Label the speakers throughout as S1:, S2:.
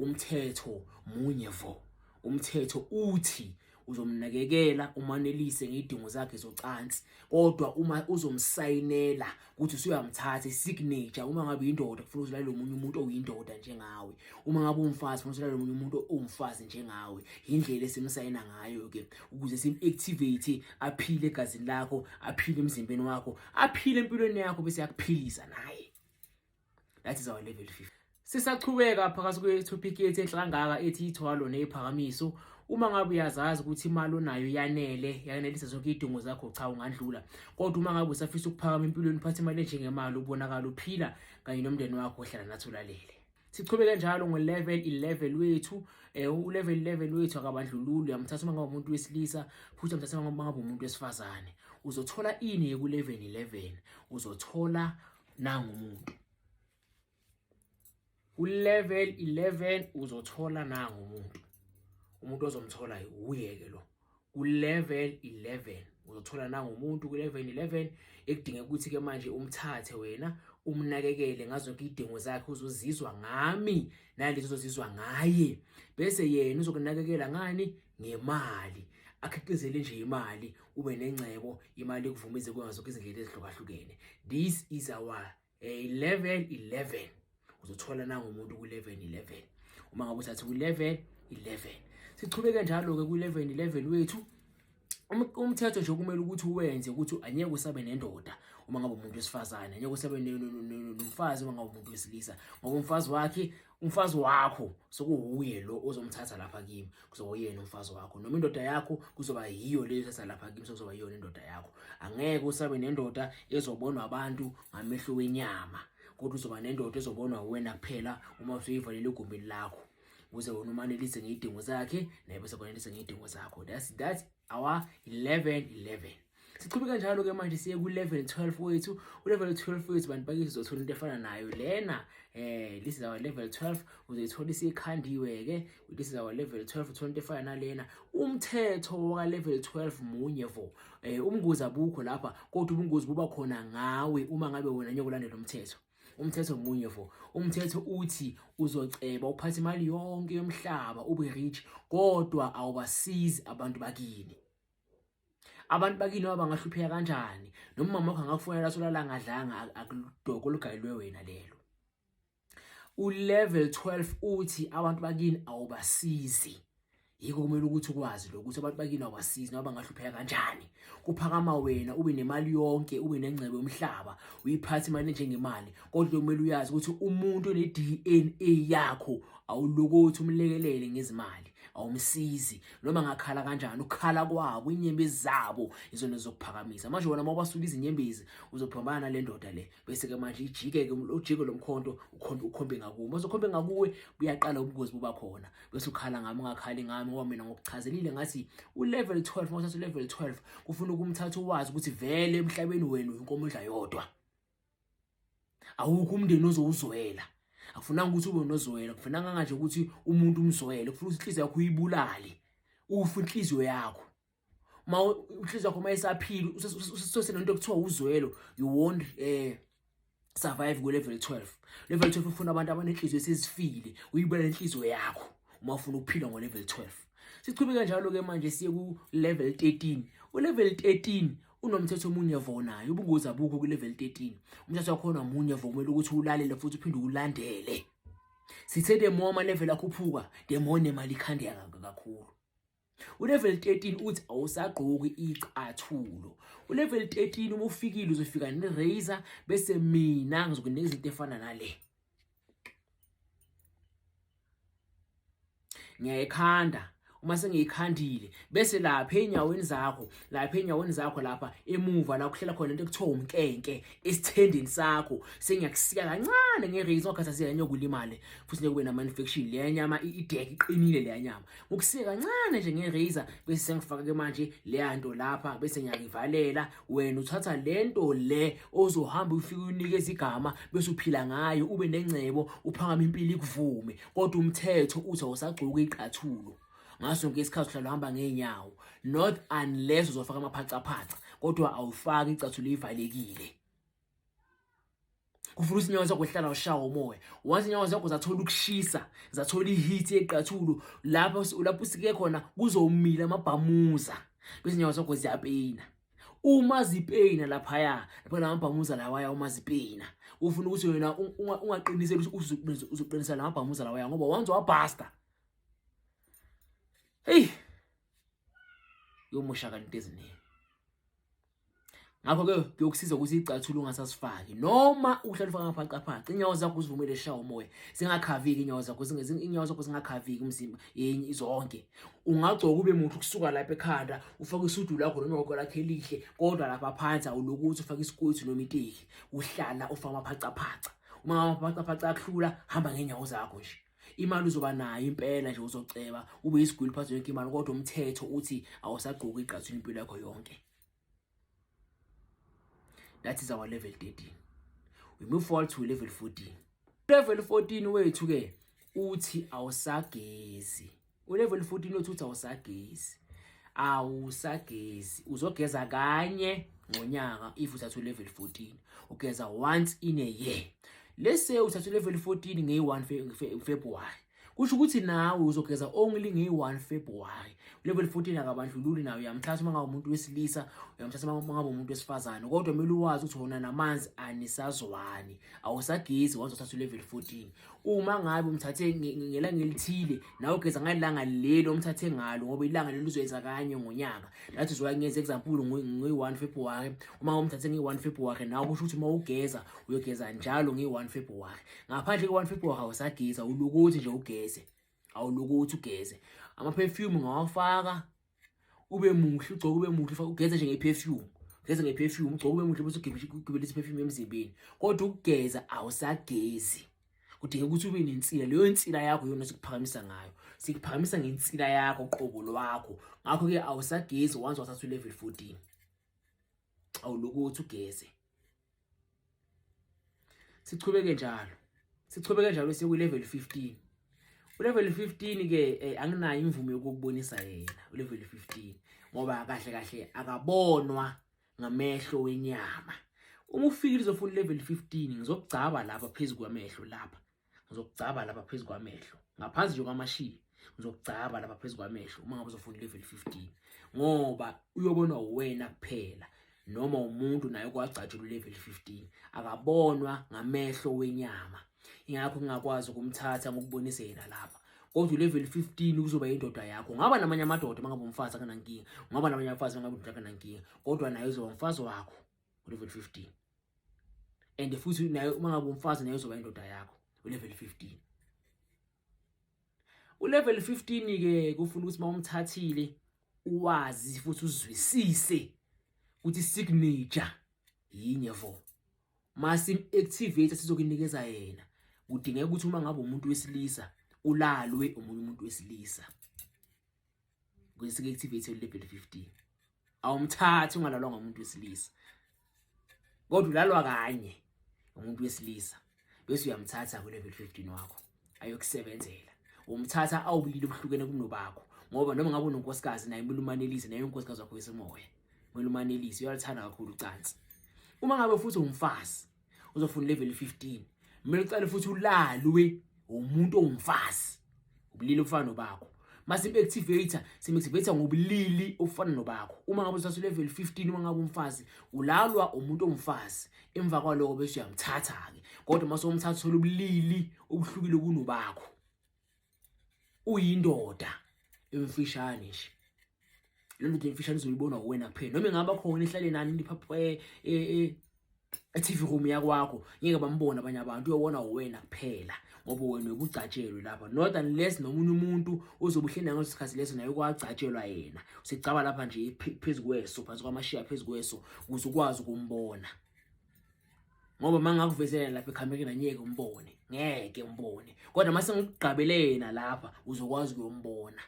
S1: umthetho munye vo. Umthetho uthi uzomnakekela umanelise ngezidingo zakhe zocansi, kodwa uma uzomsayinela ukuthi usuyamthatha isignature, uma ngabe indoda kufanele uzilale omunye umuntu oyindoda njengawe, uma ngabe umfazi kufanele uzilale omunye umuntu owumfazi njengawe. Indlela esimsayina ngayo ke ukuze sim-activate aphile egazini lakho, aphile emzimbeni wakho, aphile empilweni yakho, bese yakuphilisa naye. That is our level 50. Sisachubeka phakathi kwetopic yethu enhle kangaka ethi ithwalo nephakamiso. Uma ngabe uyazazi ukuthi imali onayo yanelisa zonke izidingo zakho, cha ungandlula. Kodwa uma ngabe usafisa ukuphakama empilweni, uphathe imali njengemali, ubonakala uphila kanye nomndeni wakho ohlala nathi ulalele. Sichubeke njalo ngo-level 11 wethu. U-level 11 wethu akabandlululi, uyamthatha uma ngabe umuntu wesilisa futhi uyamthatha uma ngabe umuntu wesifazane. Uzothola ini ku-level 11? Uzothola nangumuntu. Ku-level 11 uzothola nangumuntu. Umuntu ozomthola uye ke lo. Ku-level 11 uzothola nangumuntu. Ku-level 11 ekudinga ukuthi ke manje umthathe wena, umnakekele ngazo zonke izidingo zakhe, uzozizwa ngami nalezo uzozizwa ngaye. Bese yena uzokunakekela ngani? Ngemali. Akhiqizele nje imali, ube nengcebo, imali ekuvumize kwenza zonke izindlela ezihlukahlukene. This is our level 11. Uzothola nangumuntu ku-level 11. Uma ngabe uthatha ku-level 11. Sichubeke njalo ke ku-level 11 wethu. Umthetho nje kumele ukuthi uwenze ukuthi anyeke usabe nendoda uma ngabe umuntu wesifazane, anyeke usabe nomfazi uma ngabe umuntu wesilisa, ngoba umfazi wakho sokuhuye lo ozomthatha lapha kimi, kuzoba yena umfazi wakho. Noma indoda yakho kuzoba yiyo leyo ethatha lapha kimi, sokuzoba yona indoda yakho. Angeke usabe nendoda ezobonwa abantu ngamehlo wenyama, kodwa uzoba nendoda ezobonwa wena kuphela uma usuyivalele egumbini lakho, ukuze wona umanelise ngezidingo zakhe naye bese kwanelise ngezidingo zakho. That's our 11. Sichubeka njalo ke manje siye ku-level 12 wethu. U-level 12 wethu bantu bakithi uzothola into efana nayo lena. This is our level 12. Uzoyithola isikhandiwe ke. This is our level 12. Uthola into efana nalena. Umthetho wa level 12 munye vo. Ubungozi abukho lapha, kodwa ubungozi buba khona ngawe uma ngabe wena nyeke ulandela umthetho. Umthetho munye vo. Umthetho uthi uzoceba uphathe imali yonke yomhlaba, ube rich, kodwa awubasizi abantu bakini. Abantu bakini bangahlupheka kanjani? Noma mama wakho angakufonela solala ngadlanga, akudoko olugayilwe wena lelo. U-level 12 uthi abantu bakini awubasizi. Yiko kumele ukuthi ukwazi lo ukuthi abantu bakini awubasizi noma bangahlupheka kanjani. Kuphakama wena, ube nemali yonke, ube nengcebo yomhlaba, uyiphathe imali njengemali, kodwa kumele uyazi ukuthi umuntu one-DNA yakho awulokothi umlekelele ngezimali, awumsizi. Noma ngakhala kanjani, ukhala kwabo, inyembezi zabo izona ezokuphakamisa. Manje wona mawubasula izinyembezi uzophambana nale ndoda le, bese ke manje ijike ke ujike lomkhonto ukhombe ngakuwe. Masokhombe ngakuwe buyaqala ubungozi buba khona, bese ukhala ngami ungakhali ngami, ngoba mina ngokuchazelile ngathi u-level 12. Mawuthatha u-level 12 kufuna ukumthatha uwazi ukuthi vele emhlabeni wena uyinkomo edla yodwa. Awukho umndeni ozowuzwela. Akufunanga ukuthi ube nozwela, kufunanga kanje ukuthi umuntu umzwele, kufuna ukuthi inhliziyo yakho uyibulale, ufe inhliziyo yakho. Inhliziyo yakho mayisaphila usose nento ekuthiwa uzwelo, you won't survive ku-level 12. Level 12 ufuna abantu abanenhliziyo esezifile, uyibulale inhliziyo yakho uma ufuna ukuphila ngo-level 12. Sichubeka njalo ke manje siye ku-level 13. U-level 13 unomthetho omunye vonayo, ubungozi abukho ku-level 13. Umthetho wakhona munye vo, kumele ukuthi ulalele futhi uphinde ulandele. Sithe the more ama-level akhuphuka, the more nemali ikhandeka kakhulu. U-level 13 uthi awusagqoki icathulo. U-level 13 uma ufikile uzofika ne-razor, bese mina ngizokunika izinto efana nale. Ngiyayikhanda. Uma sengiyikhandile bese lapha enyaweni zakho lapha emuva la kuhlela khona into ekuthiwa umkenke esithendeni sakho, sengiyakusika kancane ngerazor ngakhathi asiyanyoka ulimale futhi nekube nama-infection. Le nyama ideke iqinile, le nyama ngokusika kancane nje ngerazor, bese sengifaka ke manje le nto lapha, bese ngiyakivalela. Wena uthatha lento le ozohamba ufike unikeza igama, bese uphila ngayo, ube nengcebo, uphakama impilo ikuvume, kodwa umthetho uthi awusagcoka icathulo. Ngaso sonke isikhathi uhlala uhamba ngeenyawo, not unless uzofaka amaphacaphaca, kodwa awufaki icathulo ivalekile. kufuna ukuthi inyawo zakho zihlala ushawa umoya. Once inyawo zakho zathola ukushisa, zathola iheat eqathulu, lapho sike khona kuzomila amabhamuza bese inyawo zakho ziyapeyina. Uma zipeyina lapha lamabhamuza lawaya uma zipeyina, ufuna ukuthi wena ungaqiniseli ukuthi uzoqinisa lamabhamuza lawaya ngoba once wabhasta, hey, yomoshakala into eziningi. Ngakho ke kuyokusiza ukuthi icathulo ungasasifaki noma uhlala ufaka ngaphaca inyawo zakho uzivumele eshawa umoya, zingakhaviki inyawo zakho, zingakhaviki umzimba zonke. Ungagcoka ube muhle kusuka lapha ekhanda, ufake isudu lakho noma igqoko lakhe elihle, kodwa lapha phansi awulokuthi ufake isikoti noma iteki, uhlala ufaka amaphaca. Uma amaphaca akhula, hamba ngenyawo zakho nje. Imali uzoba nayo impela nje uzoceba ube isigwili phansi yonke imali, kodwa umthetho uthi awusagqoki igqathulo impilo yakho yonke. That is our level 13. We move forward to level 14. Level 14 wethu ke uthi awusagezi. Level 14 wethu uthi awusagezi. Uzogeza kanye ngonyaka if uthatha level 14. Ugeza once in a year. Let's say uthatha level 14 nge-1 February. Kusho ukuthi nawe uzogeza only nge-1 February. Level 14 akabandlululi nawe, uyamthatha uma ngabe umuntu wesilisa, uyamthatha uma ngabe umuntu wesifazane, kodwa kumele uwazi ukuthi wona namanzi anisazwani. Awusagezi once uthatha level 14. Uma ngabe umthathe ngelanga elithile, nawe ugeza ngelanga lelo umthathe ngalo ngoba ilanga lelo lizoyenza kanye ngonyaka. That is why ngenze example nge-1 February. Uma ngabe umthathe nge-1 February, nawe kusho ukuthi uma ugeza uyogeza njalo nge-1 February. Ngaphandle ke-1 February awusageza, ulokuthi nje ugeze. Awulokuthi ugeze. Ama-perfume ngawafaka ube muhle, ugcoke ube muhle, ugeze nje nge-perfume. Ugeze nge-perfume, ugcoke ube muhle bese ugibelisa i-perfume emzimbeni. Kodwa ukugeza awusagezi. Kudinga ukuthi ube nensila, leyo insila yakho yona sikuphakamisa ngayo. Sikuphakamisa ngensila yakho qobo lwakho. Ngakho ke awusagezi once wathatha level 14. Awulokuthi ugeze. Sichubeke njalo siku level 15. Level 15 ke anginayo imvume yokubonisa yena level 15 ngoba kahle akabonwa ngamehlo wenyama. Uma ufikile uzofuna level 15 ngizokugcaba lapha phezulu kwamehlo lapha. Ngizokugcaba lapha phezulu kwamehlo. Ngaphansi nje kwamashiya ngizokugcaba lapha phezulu kwamehlo uma ngabe uzofuna level 15 ngoba uyobonwa wena kuphela noma umuntu naye kwagcatshulwa level 15 akabonwa ngamehlo wenyama. Ingakho ngingakwazi ukumthatha ngokubonisa yena lapha. Kodwa level 15 kuzoba indoda yakho. Ngaba namanye amadoda mangabe umfazi akanankinga, ngaba namanye abafazi mangabe umuntu akanankinga, kodwa naye uzoba umfazi wakho level 15. And futhi naye mangabe umfazi naye uzoba indoda yakho level 15. Level 15 ke kufuna ukuthi mawumthathile uwazi futhi uzwisise ukuthi signature yinye vo. Masi activate sizokunikeza yena. Udingeka ukuthi uma ngabe umuntu wesilisa ulalwe umuntu wesilisa. Kuyisike activate level 15. Awumthathi ungalalwa ngomuntu wesilisa. Kodwa ulalwa kanye umuntu wesilisa. Bese uyamthatha ku level 15 wakho. Ayokusebenzela. Umthatha awubulili obuhlukene kunobakho. Ngoba noma ngabe unonkosikazi naye kumele umanelise naye unkosikazi wakho wesemoya. Kumele umanelise, uyalithanda kakhulu ucansi. Uma ngabe futhi umfazi uzofuna level 15, kumele ucale futhi ulalwe umuntu ongumfazi. Ubulili ofana nobakho. Mase activator ngobulili ofana nobakho. Uma ngabe uthatha level 15 uma ngabe umfazi ulalwa umuntu ongumfazi. Emva kwaloko bese uyamthatha ke. Kodwa mase umthatha thola ubulili obuhlukile kunobakho. Uyindoda emfishane nje. Lo nto emfishane uzoyibona wena kuphela. Noma ngaba khona ihlale nani niphaphe TV room yakwakho, ngeke bambona abanye abantu, uyobona wena kuphela ngoba wena ubugcatshelwe lapha. Not unless nomunye umuntu uzobuhlenda ngesikhathi leso naye kwagcatshelwa yena. Usicaba lapha nje phezulu kweso, phansi kwamashiya phezulu kweso ukuze ukwazi ukumbona. Ngoba mangakuvezela lapha ekhamereni ngeke umbone. Ngeke umbone. Kodwa mase ngikugqabelena lapha uzokwazi ukuyombona.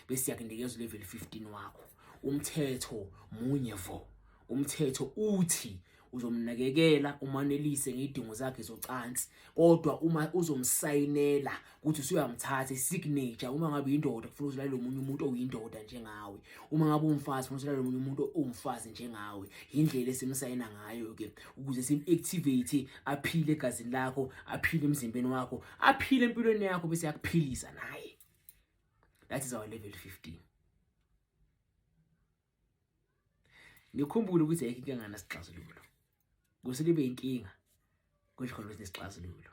S1: Bese yakunikeza level 15 wakho. Umthetho munye vo. Umthetho uthi uzomnakekela umanelise ngezidingo zakhe zocansi. Kodwa uma uzomsayinela ukuthi usuyamthatha isignature, uma ngabe indoda kufanele uzolala nomunye umuntu oyindoda njengawe, uma ngabe umfazi kufanele uzolala nomunye umuntu ongumfazi njengawe. Indlela esimsayina ngayo ke ukuze sim-activate aphile egazini lakho, aphile emzimbeni wakho, aphile empilweni yakho bese yakuphilisa naye. That is our level 15. Ngikhumbule ukuthi ayikho inkinga nasixazululo. Kuse libe inkinga kusho khona ukuthi nesixazululo.